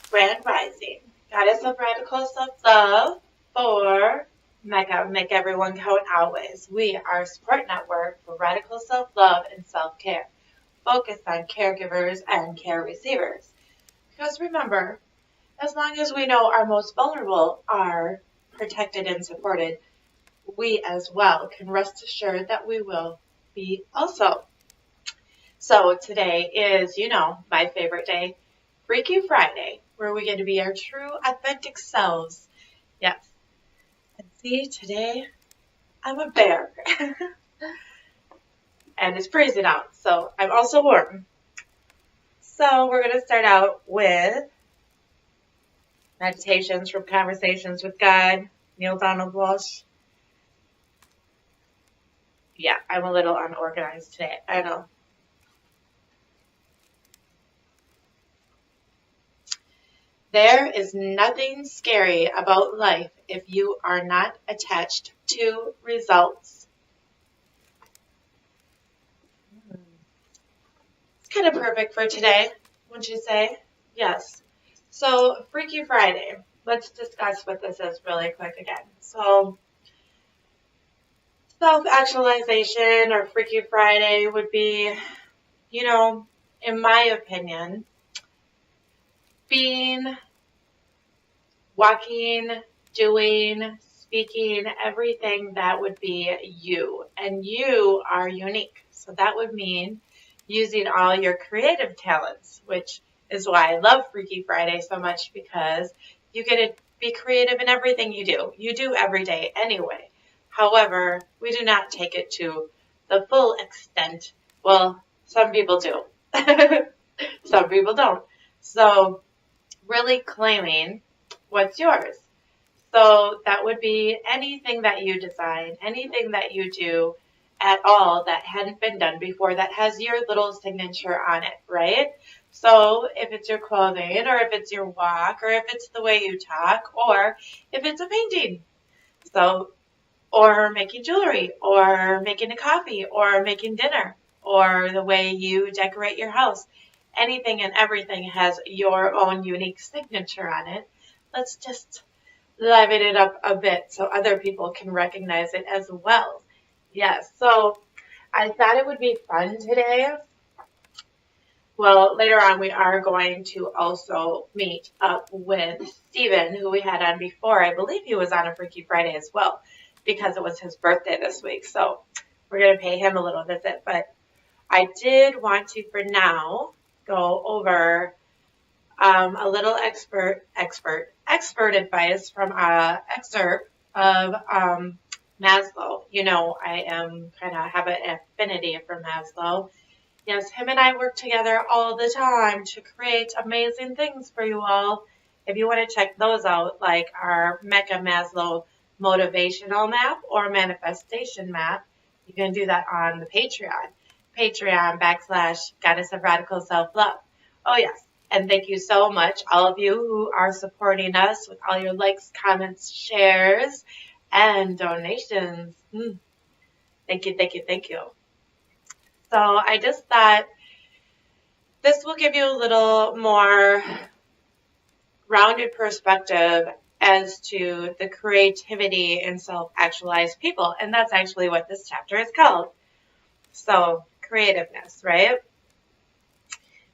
Grand Rising, Goddess of Radical Self-Love for Mecca, Make Everyone Count Always. We are a support network for radical self-love and self-care, focused on caregivers and care receivers. Because remember, as long as we know our most vulnerable are protected and supported, we as well can rest assured that we will be also. So today is, my favorite day, Freaky Friday, where we get to be our true, authentic selves. Yes. And see, today I'm a bear. And it's freezing out, so I'm also warm. So we're going to start out with meditations from Conversations with God, Neil Donald Walsh. Yeah, I'm a little unorganized today. I know. There is nothing scary about life if you are not attached to results. It's kind of perfect for today, wouldn't you say? Yes. So, Freaky Friday. Let's discuss what this is really quick again. So, self-actualization or Freaky Friday would be, in my opinion, being, walking, doing, speaking, everything that would be you. And you are unique. So that would mean using all your creative talents, which is why I love Freaky Friday so much, because you get to be creative in everything you do. You do every day anyway. However, we do not take it to the full extent. Well, some people do. Some people don't. So really claiming what's yours. So that would be anything that you design, anything that you do at all that hadn't been done before that has your little signature on it, right? So if it's your clothing, or if it's your walk, or if it's the way you talk, or if it's a painting. So, or making jewelry, or making a coffee, or making dinner, or the way you decorate your house. Anything and everything has your own unique signature on it. Let's just liven it up a bit so other people can recognize it as well. Yes, so I thought it would be fun today. Well, later on we are going to also meet up with Steven, who we had on before. I believe he was on a Freaky Friday as well, because it was his birthday this week. So we're going to pay him a little visit. But I did want to, for now, go over a little expert advice from an excerpt of Maslow. I am kind of have an affinity for Maslow. Yes, him and I work together all the time to create amazing things for you all. If you want to check those out, like our Mecca Maslow motivational map or manifestation map, you can do that on the Patreon /Goddess of Radical Self-Love. Oh yes. And thank you so much, all of you who are supporting us with all your likes, comments, shares, and donations. Thank you, thank you, thank you. So I just thought this will give you a little more rounded perspective as to the creativity in self-actualized people. And that's actually what this chapter is called. So, creativeness, right?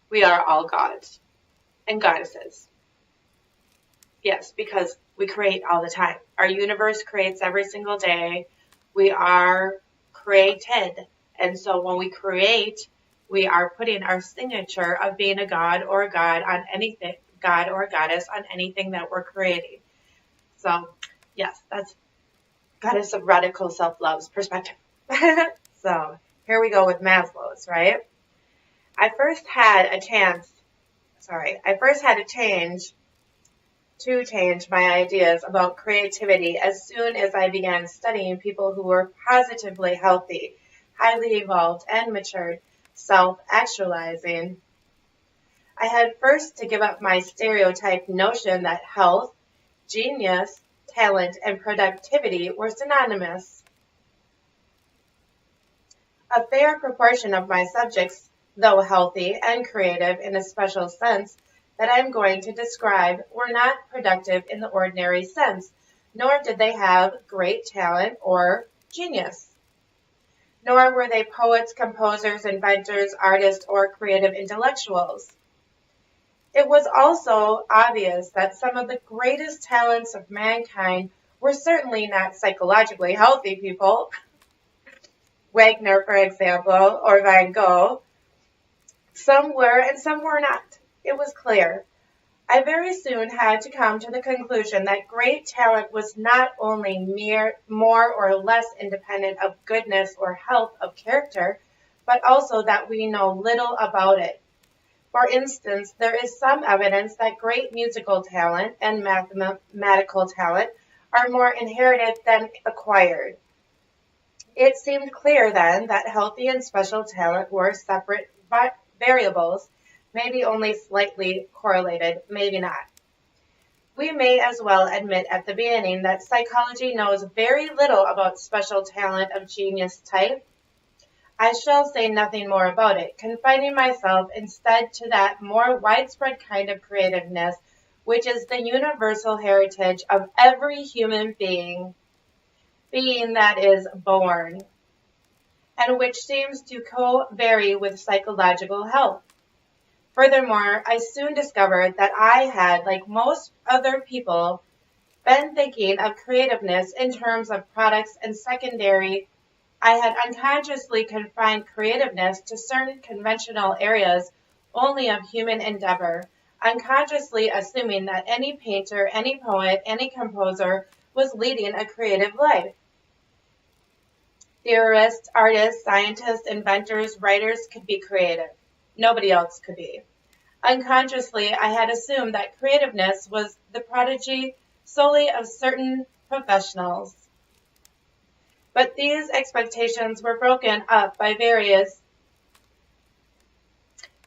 We are all gods and goddesses. Yes, because we create all the time. Our universe creates every single day. We are created. And so when we create, we are putting our signature of being a god or a god on anything, god or goddess on anything that we're creating. So, yes, that's Goddess of Radical Self-Love's perspective. So, here we go with Maslow's, right? I first had a change to change my ideas about creativity as soon as I began studying people who were positively healthy, highly evolved, and matured, self-actualizing. I had first to give up my stereotyped notion that health, genius, talent, and productivity were synonymous. A fair proportion of my subjects, though healthy and creative in a special sense, that I'm going to describe were not productive in the ordinary sense, nor did they have great talent or genius. Nor were they poets, composers, inventors, artists, or creative intellectuals. It was also obvious that some of the greatest talents of mankind were certainly not psychologically healthy people. Wagner, for example, or Van Gogh. Some were and some were not. It was clear. I very soon had to come to the conclusion that great talent was not only more or less independent of goodness or health of character, but also that we know little about it. For instance, there is some evidence that great musical talent and mathematical talent are more inherited than acquired. It seemed clear then that healthy and special talent were separate variables, maybe only slightly correlated, maybe not. We may as well admit at the beginning that psychology knows very little about special talent of genius type. I shall say nothing more about it, confining myself instead to that more widespread kind of creativeness which is the universal heritage of every human being that is born, and which seems to co-vary with psychological health. Furthermore, I soon discovered that I had, like most other people, been thinking of creativeness in terms of products and secondary. I had unconsciously confined creativeness to certain conventional areas only of human endeavor, unconsciously assuming that any painter, any poet, any composer was leading a creative life. Theorists, artists, scientists, inventors, writers could be creative. Nobody else could be. Unconsciously, I had assumed that creativeness was the prodigy solely of certain professionals. But these expectations were broken up by various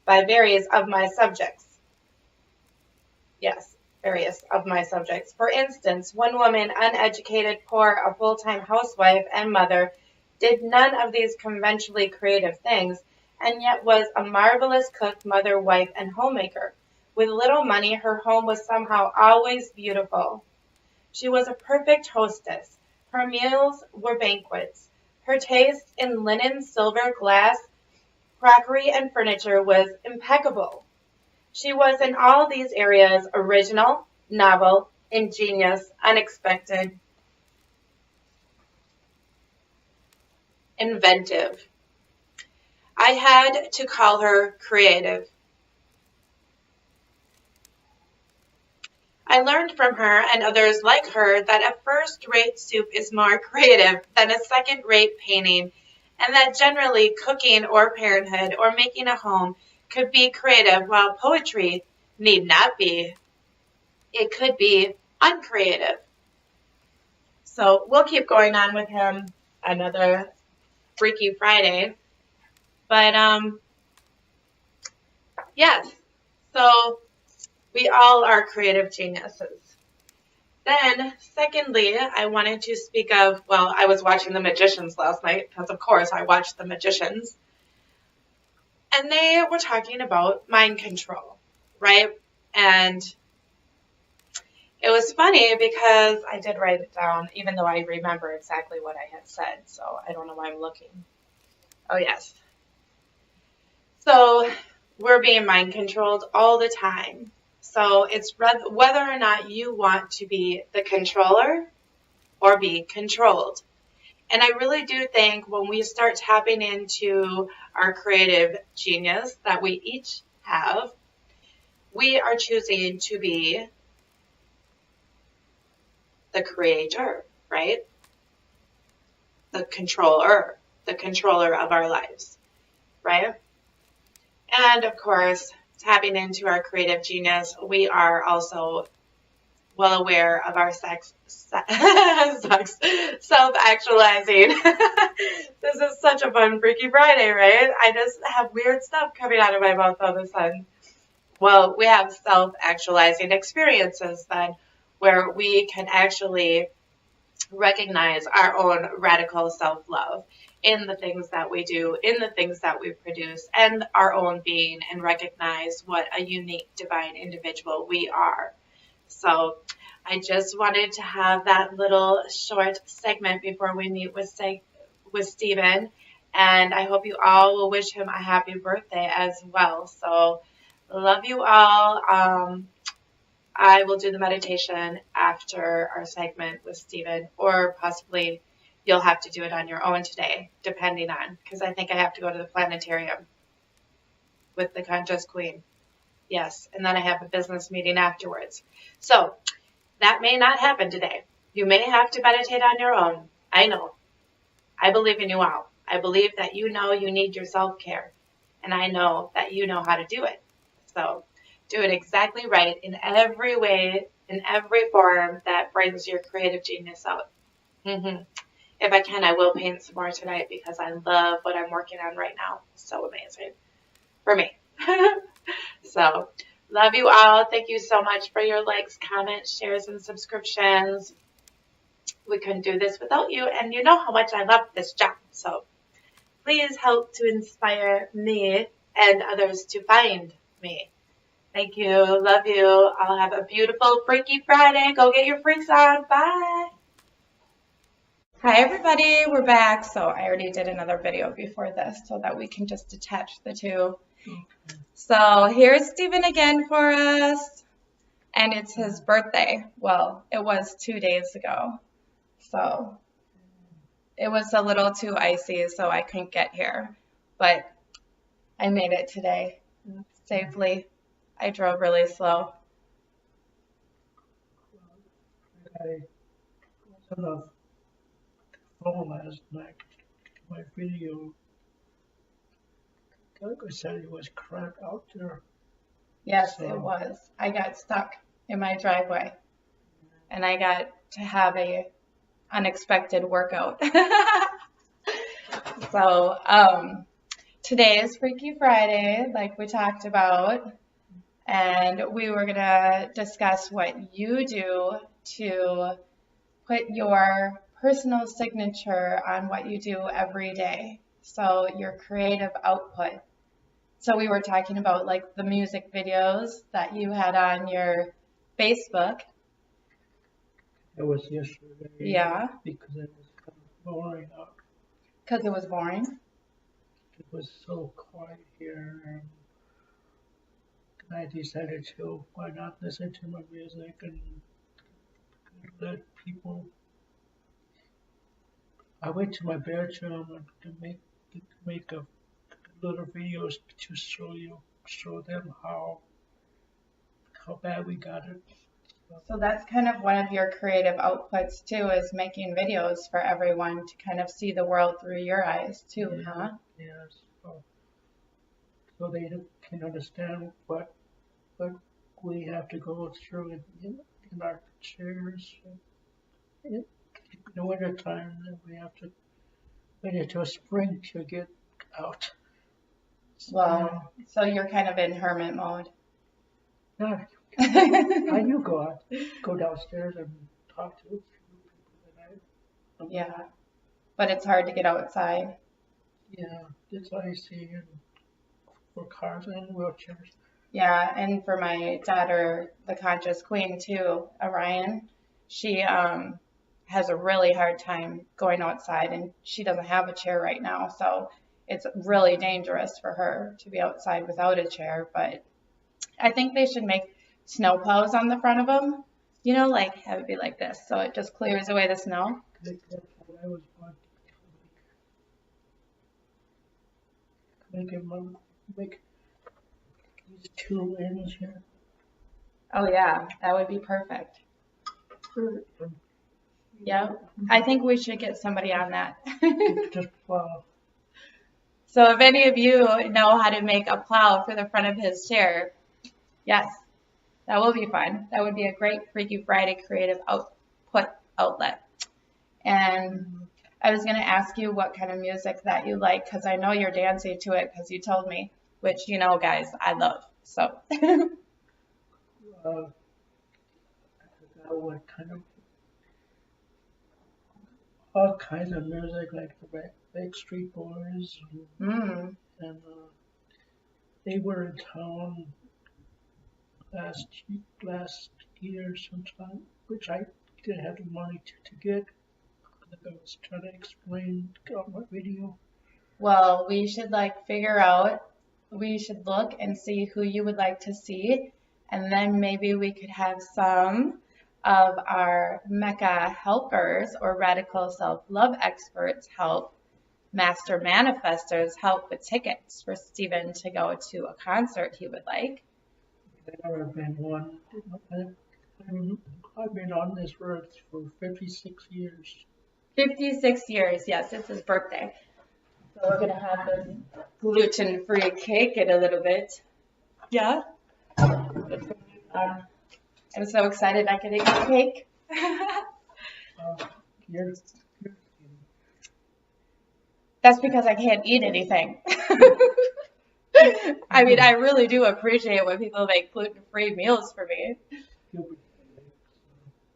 of my subjects. Yes, various of my subjects. For instance, one woman, uneducated, poor, a full-time housewife and mother, did none of these conventionally creative things, and yet was a marvelous cook, mother, wife, and homemaker. With little money, her home was somehow always beautiful. She was a perfect hostess. Her meals were banquets. Her taste in linen, silver, glass, crockery, and furniture was impeccable. She was in all these areas original, novel, ingenious, unexpected, inventive. I had to call her creative. I learned from her and others like her that a first-rate soup is more creative than a second-rate painting, and that generally cooking or parenthood or making a home could be creative while poetry need not be. It could be uncreative. So we'll keep going on with him another Freaky Friday. But yes, so we all are creative geniuses. Then, secondly, I wanted to speak of, well, I was watching The Magicians last night, because of course I watched The Magicians. And they were talking about mind control, right? And it was funny because I did write it down, even though I remember exactly what I had said, so I don't know why I'm looking. Oh, yes. So we're being mind controlled all the time. So it's whether or not you want to be the controller or be controlled. And I really do think when we start tapping into our creative genius that we each have, we are choosing to be the creator, right? The controller of our lives, right? And of course, tapping into our creative genius, we are also well aware of our self-actualizing. This is such a fun Freaky Friday, right? I just have weird stuff coming out of my mouth all of a sudden. Well, we have self-actualizing experiences then, where we can actually recognize our own radical self-love in the things that we do, in the things that we produce, and our own being, and recognize what a unique divine individual we are. So I just wanted to have that little short segment before we meet with Stephen. And I hope you all will wish him a happy birthday as well. So love you all. I will do the meditation after our segment with Stephen, or possibly you'll have to do it on your own today, depending on, because I think I have to go to the planetarium with the Conscious Queen. Yes, and then I have a business meeting afterwards. So that may not happen today. You may have to meditate on your own. I know. I believe in you all. I believe that you know you need your self-care, and I know that you know how to do it. So do it exactly right in every way, in every form that brings your creative genius out. If I can, I will paint some more tonight because I love what I'm working on right now. So amazing for me. So love you all. Thank you so much for your likes, comments, shares, and subscriptions. We couldn't do this without you, and you know how much I love this job. So please help to inspire me and others to find me. Thank you. Love you. I'll have a beautiful Freaky Friday. Go get your freaks on. Bye. Hi, everybody. We're back. So I already did another video before this so that we can just attach the two. So here's Stephen again for us. And it's his birthday. Well, it was 2 days ago. So it was a little too icy, so I couldn't get here. But I made it today safely. I drove really slow. I was on the phone last night. My video, like I said, it was crap out there. Yes, so it was. I got stuck in my driveway, and I got to have a unexpected workout. So today is Freaky Friday, like we talked about, and we were gonna discuss what you do to put your personal signature on what you do every day. So your creative output. So we were talking about like the music videos that you had on your Facebook. It was yesterday. Yeah. Because it was kind of boring out. Because it was boring? It was so quiet here. And I decided to, why not listen to my music and let people. I went to my bedroom to make a little videos to show them how bad we got it. So that's kind of one of your creative outputs too, is making videos for everyone to kind of see the world through your eyes too, yeah, huh? Yes. So they can understand what we have to go through in our chairs. In the winter time, we have to wait until spring to get out. Wow. So you're kind of in hermit mode. Yeah. I do go downstairs and talk to people that I. Yeah. But it's hard to get outside. Yeah, it's icy and for cars and wheelchairs. Yeah, and for my daughter, the Conscious Queen too, Orion, she has a really hard time going outside, and she doesn't have a chair right now, so it's really dangerous for her to be outside without a chair. But I think they should make snow plows on the front of them, you know, like have it be like this, so it just clears away the snow. That's what I was wanting to make these two ends here. Oh yeah, that would be perfect. Yeah, I think we should get somebody on that. Just plow. So if any of you know how to make a plow for the front of his chair, yes, that will be fun. That would be a great Freaky Friday creative outlet. And I was going to ask you what kind of music that you like, because I know you're dancing to it because you told me, which, you know, guys, I love. So. What kind of all kinds of music like the Backstreet Boys, and they were in town last year sometime, which I didn't have the money to get. Like I was trying to explain on my video. Well, we should figure out, we should look and see who you would like to see, and then maybe we could have some of our Mecca helpers or radical self-love experts help, master manifestors help with tickets for Stephen to go to a concert he would like. I've never been one. I've been on this earth for 56 years. 56 years, yes, it's his birthday. So we're gonna have this gluten-free cake in a little bit. Yeah. I'm so excited I can eat the cake. Years. That's because I can't eat anything. I mean, I really do appreciate when people make gluten-free meals for me.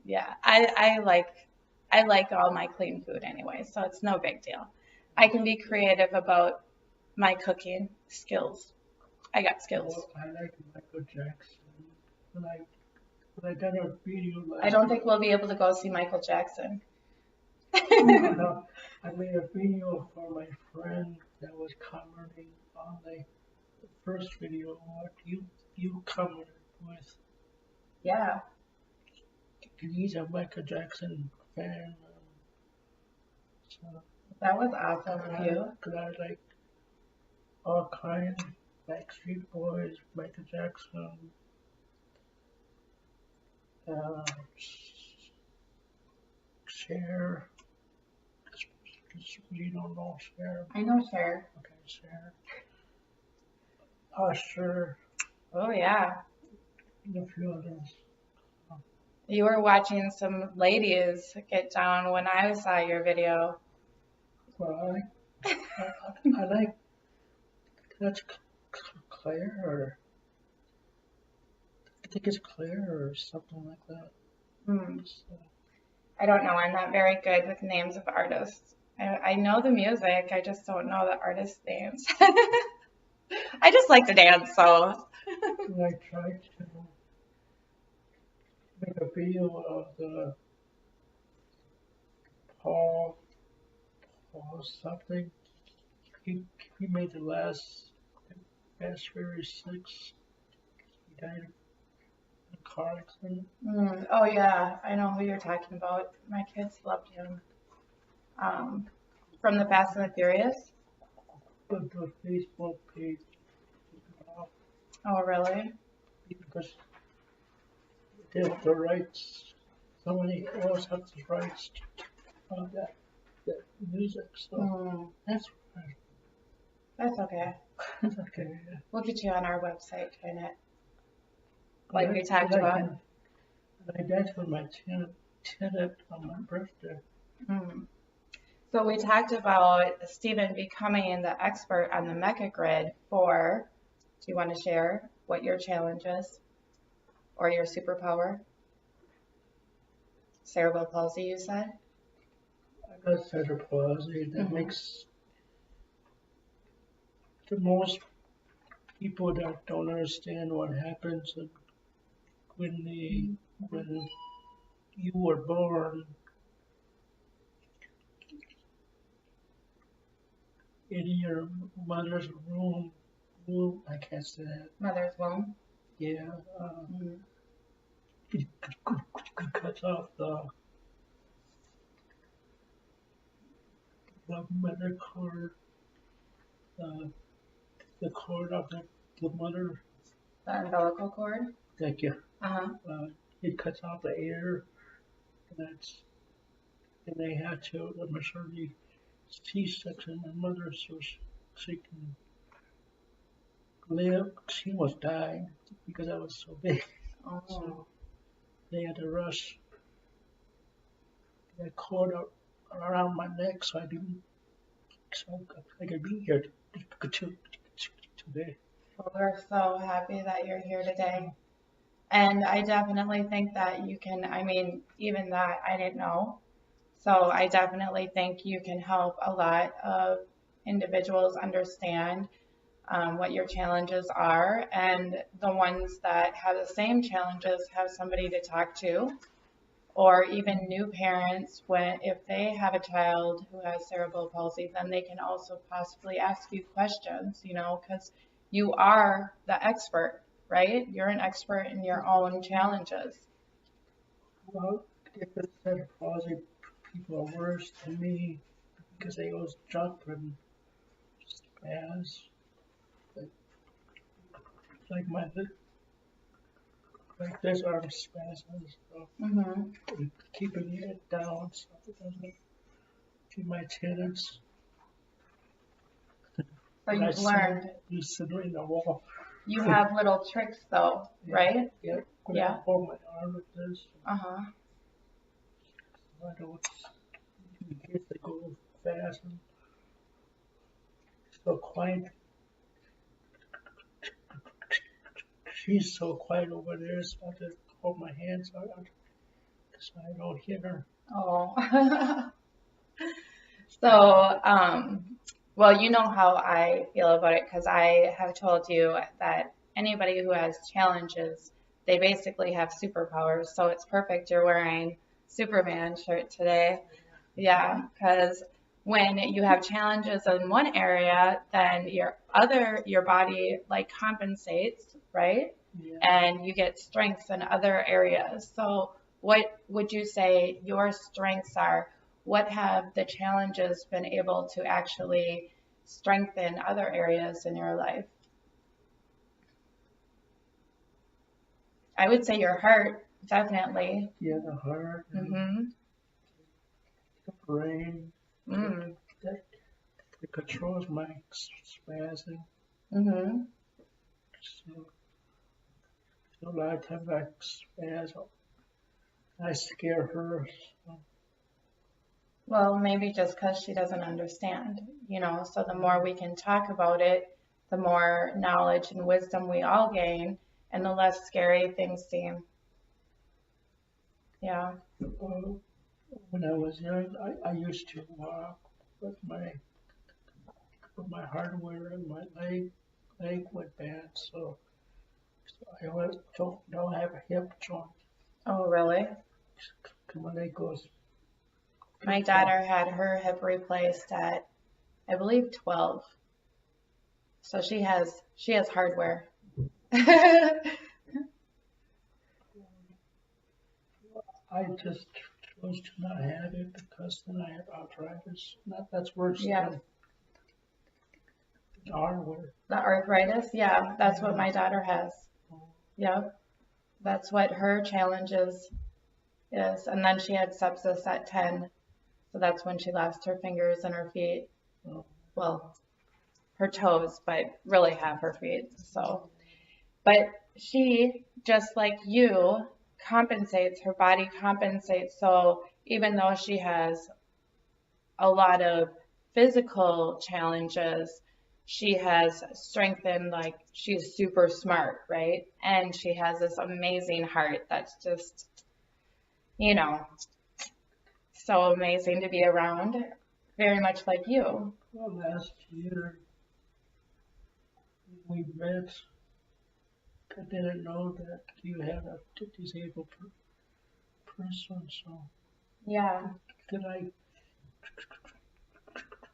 Yeah, I like all my clean food anyway, so it's no big deal. I can be creative about my cooking skills. I got skills. I like Michael Jackson. When I done a video I don't think we'll be able to go see Michael Jackson. I made a video for my friend that was commenting on the first video what you commented with. Yeah. He's a Michael Jackson fan. So That was awesome of you. Cause I like all kinds, Backstreet Boys, Michael Jackson. Cher. You don't know Cher. I know Cher. Okay, Cher. Usher. Oh yeah. And a few others. You were watching some ladies get down when I saw your video. Well, I like that's Claire or I think it's Claire or something like that. So, I don't know. I'm not very good with names of artists. I know the music. I just don't know the artist names. I just like to dance, so. I tried to make a video of the Paul something. He made the last February 6th. He died in a car accident. Oh yeah, I know who you're talking about. My kids loved him. From the Fast and the Furious. But the Facebook page took it off Oh really? because they have the rights. Somebody else has the rights on that music. So that's right. That's okay. That's okay. We'll get you on our website, Janet. Like we talked about. I died for my tenant on my birthday. So we talked about Stephen becoming the expert on the Mecca grid for, do you want to share what your challenge is? Or your superpower? Cerebral palsy, you said? I got cerebral palsy. That makes the most people that don't understand what happens when you were born. In your mother's womb, I can't say that. Mother's womb? Yeah. It cuts off the mother cord, the cord of the mother. The umbilical cord? Thank you. It cuts off the air, and they had to the maternity C-section my mother so she can live. She almost died because I was so big. So they had to rush that cord up around my neck so I could be here today. Well, we're so happy that you're here today. And I definitely think that you can, I mean, even that I didn't know. So I definitely think you can help a lot of individuals understand what your challenges are, and the ones that have the same challenges have somebody to talk to, or even new parents when if they have a child who has cerebral palsy, then they can also possibly ask you questions, because you are the expert, right? You're an expert in your own challenges. Well, if it's cerebral palsy, people are worse than me because they always jump and spaz. Like, like my like this arm spasms, so Hmm. keeping it down so it doesn't do my tenants. So And I you've sit, learned. you sit in the wall. You have little tricks though, Yeah, right? yeah. When I Yeah. hold my arm like this, Uh-huh. so I don't in case they go fast and so quiet. She's so quiet over there, so I have to hold my hands out so I don't hit her. Oh. So, well, you know how I feel about it because I have told you that anybody who has challenges, they basically have superpowers. So it's perfect you're wearing Superman shirt today. Yeah, because when you have challenges in one area, then your body like compensates, right? Yeah. And you get strengths in other areas. So what would you say your strengths are? What have the challenges been able to actually strengthen other areas in your life? I would say your heart, definitely. Yeah, the heart and Mm-hmm. the brain. Mm. That, that controls my spasm. Mm-hmm. So, so a lot of times I spaz. I scare her. So, Well, maybe just because she doesn't understand, so the more we can talk about it, the more knowledge and wisdom we all gain, and the less scary things seem. Yeah. when I was young, I used to walk with my hardware and my leg went bad, so I always don't have a hip joint. Oh, really? My leg goes My daughter had her hip replaced at, I believe, 12. So she has hardware. I just chose to not have it because then I have arthritis. That's worse Yeah. than hardware. The arthritis, yeah, that's what my daughter has. Yep. That's what her challenge is. And then she had sepsis at 10. So that's when she lost her fingers and her feet. Oh, Well, her toes, but really half her feet. So, but she, just like you, compensates. Her body compensates. So even though she has a lot of physical challenges, she has strengthened, like she's super smart, right? And she has this amazing heart that's just, you know, so amazing to be around. Very much like you. well, last year we met. I didn't know that you had a disabled person, so Yeah. did I?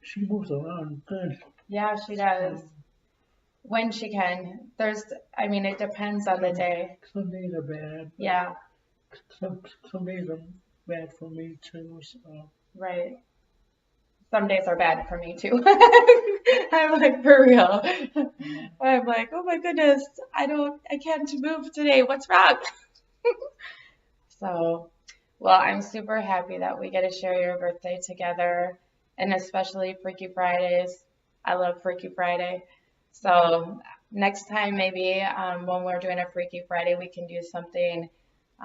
She moves around good. Yeah, she does. When she can. I mean, it depends on the day. Some days are bad. Yeah, Some days are bad for me too. So right. Some days are bad for me too. I'm like, for real. I'm like, oh my goodness, I can't move today. What's wrong? So, well, I'm super happy that we get to share your birthday together, and especially Freaky Fridays. I love Freaky Friday. So, next time, maybe when we're doing a Freaky Friday, we can do something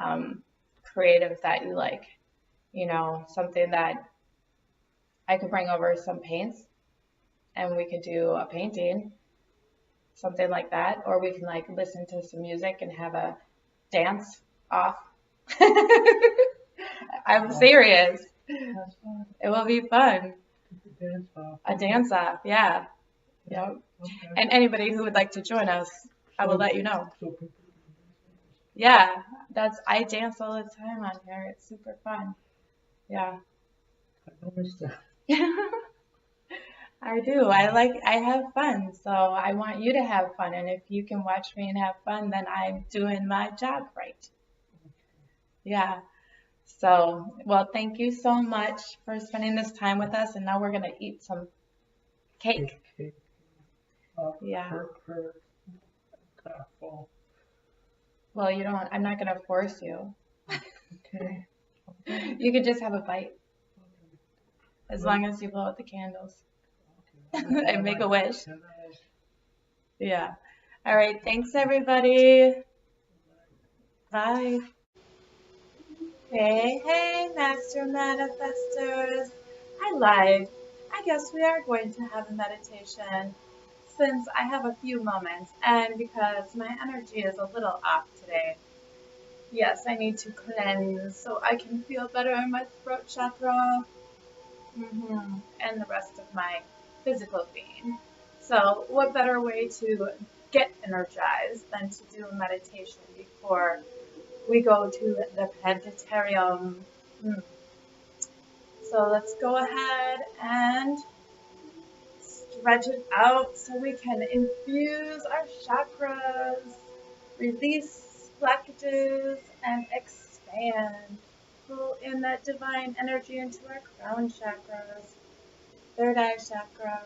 um, creative that you like. Something that I could bring over some paints and we could do a painting, something like that. Or we can like listen to some music and have a dance off. I'm serious. That's fun. It will be fun. Dance off. A dance off, yeah. Yep. Okay. And anybody who would like to join us, I will let you know. So people can Yeah, I dance all the time on here. It's super fun. Yeah. I noticed that. I do. I have fun. So I want you to have fun. And if you can watch me and have fun, then I'm doing my job right. Yeah. So, well, thank you so much for spending this time with us. And now we're going to eat some cake. Okay. Yeah. Her got full. Well, I'm not going to force you. Okay. You could just have a bite as Well, long as you blow out the candles okay. and make a wish. Can Yeah. All right. Thanks, everybody. Bye. Hey, hey, Master Manifestors. I lied. I guess we are going to have a meditation since I have a few moments and because my energy is a little off today. Yes, I need to cleanse so I can feel better in my throat chakra and the rest of my physical being. So, what better way to get energized than to do a meditation before we go to the planetarium? So, let's go ahead and stretch it out so we can infuse our chakras, release blockages, and expand. Pull in that divine energy into our crown chakras, third eye chakra,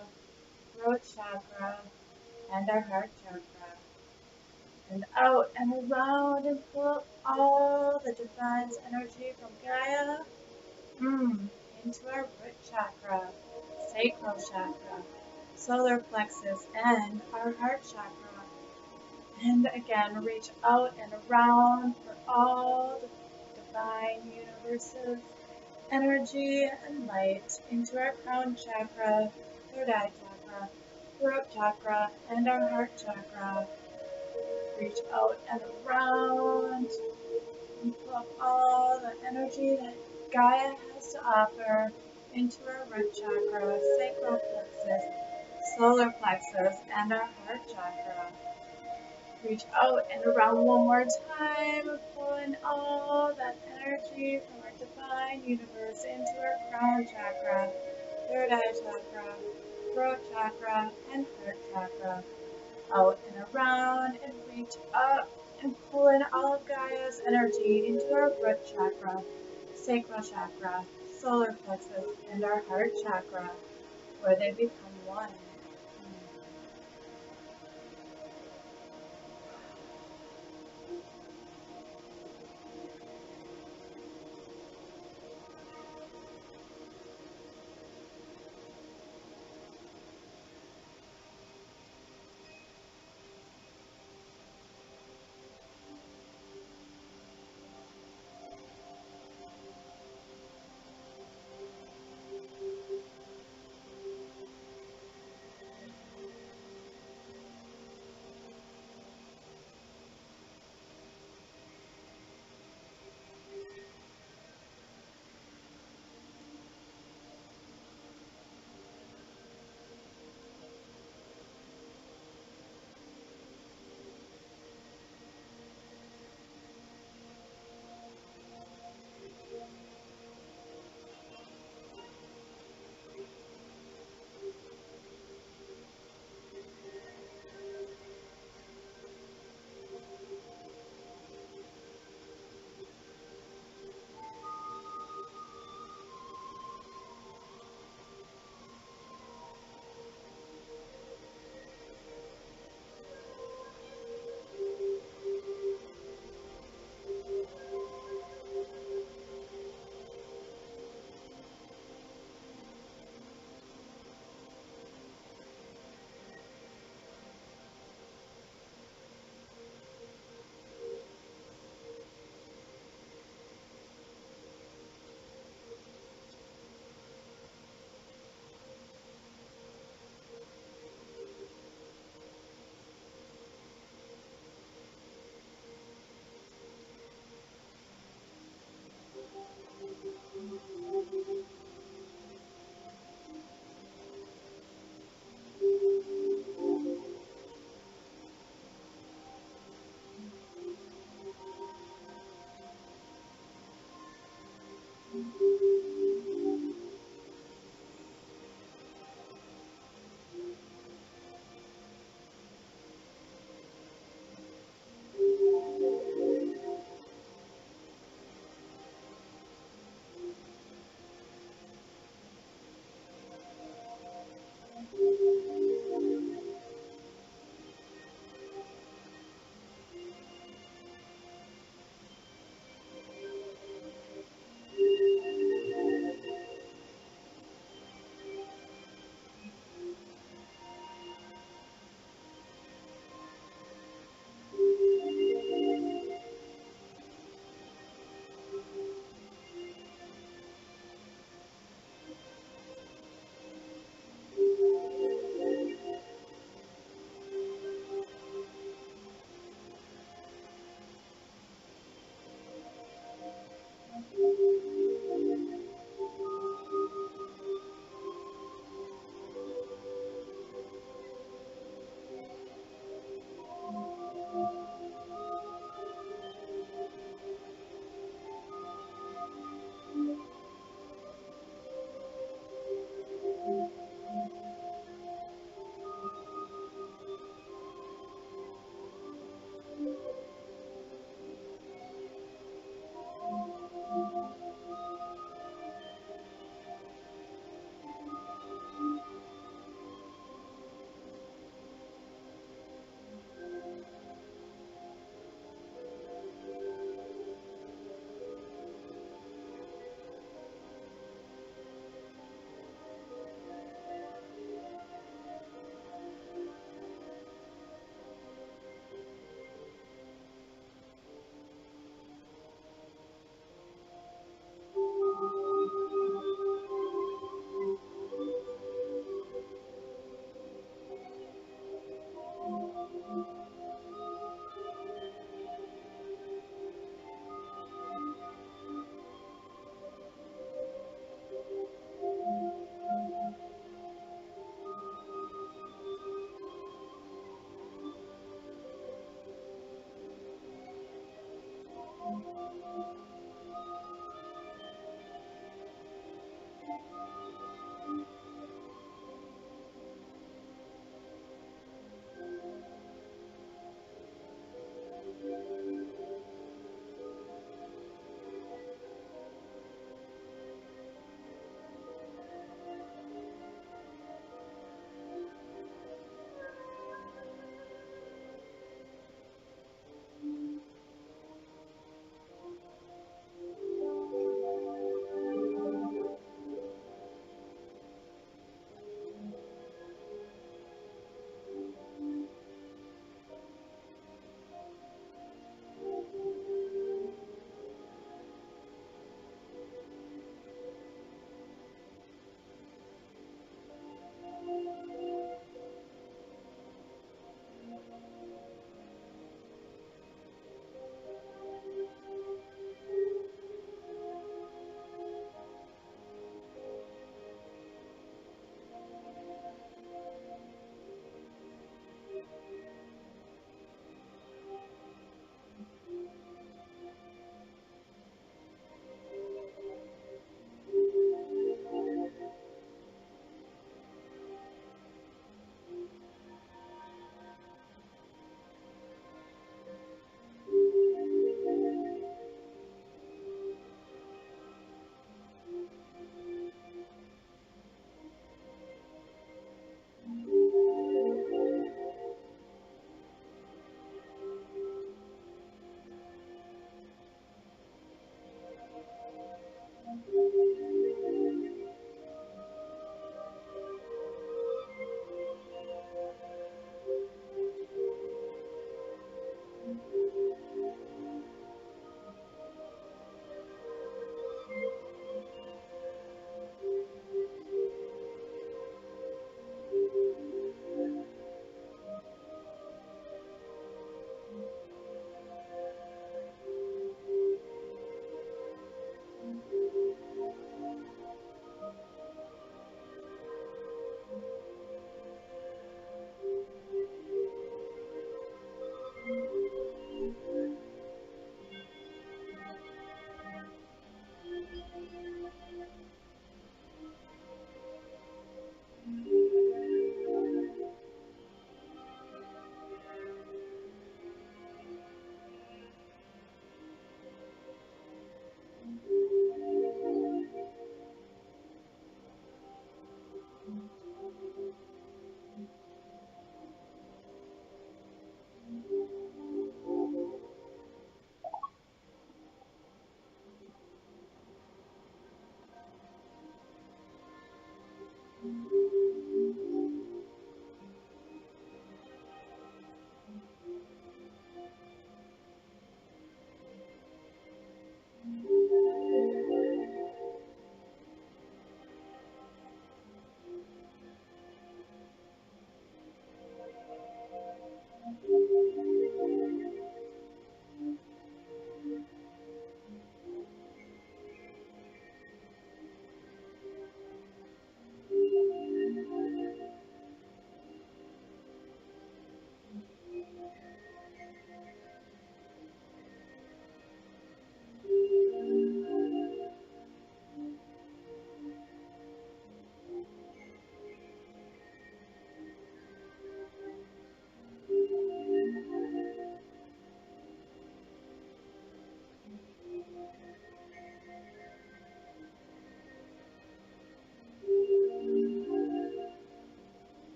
throat chakra, and our heart chakra. And out and around and pull all the divine energy from Gaia into our root chakra, sacral chakra, solar plexus, and our heart chakra. And again, reach out and around for all the divine universes, energy and light into our crown chakra, third eye chakra, throat chakra, and our heart chakra. Reach out and around and pull up all the energy that Gaia has to offer into our root chakra, sacral plexus, solar plexus, and our heart chakra. Reach out and around one more time, pulling all that energy from our divine universe into our crown chakra, third eye chakra, throat chakra, and heart chakra. Out and around and reach up and pull in all of Gaia's energy into our root chakra, sacral chakra, solar plexus, and our heart chakra, where they become one.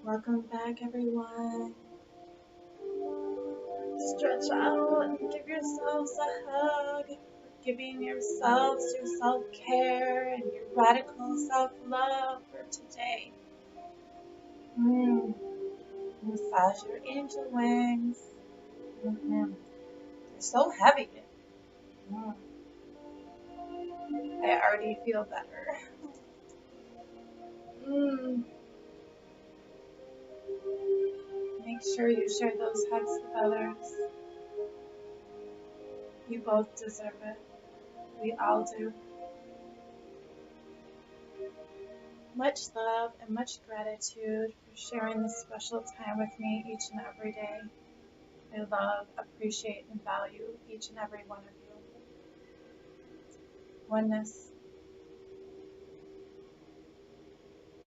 Welcome back, everyone. Stretch out, give yourselves a hug, giving yourselves your self-care and your radical self-love for today. Massage your angel wings. They're so heavy. Mm. I already feel better. Make sure you share those hugs with others. You both deserve it. We all do. Much love and much gratitude for sharing this special time with me each and every day. I love, appreciate, and value each and every one of you. Oneness.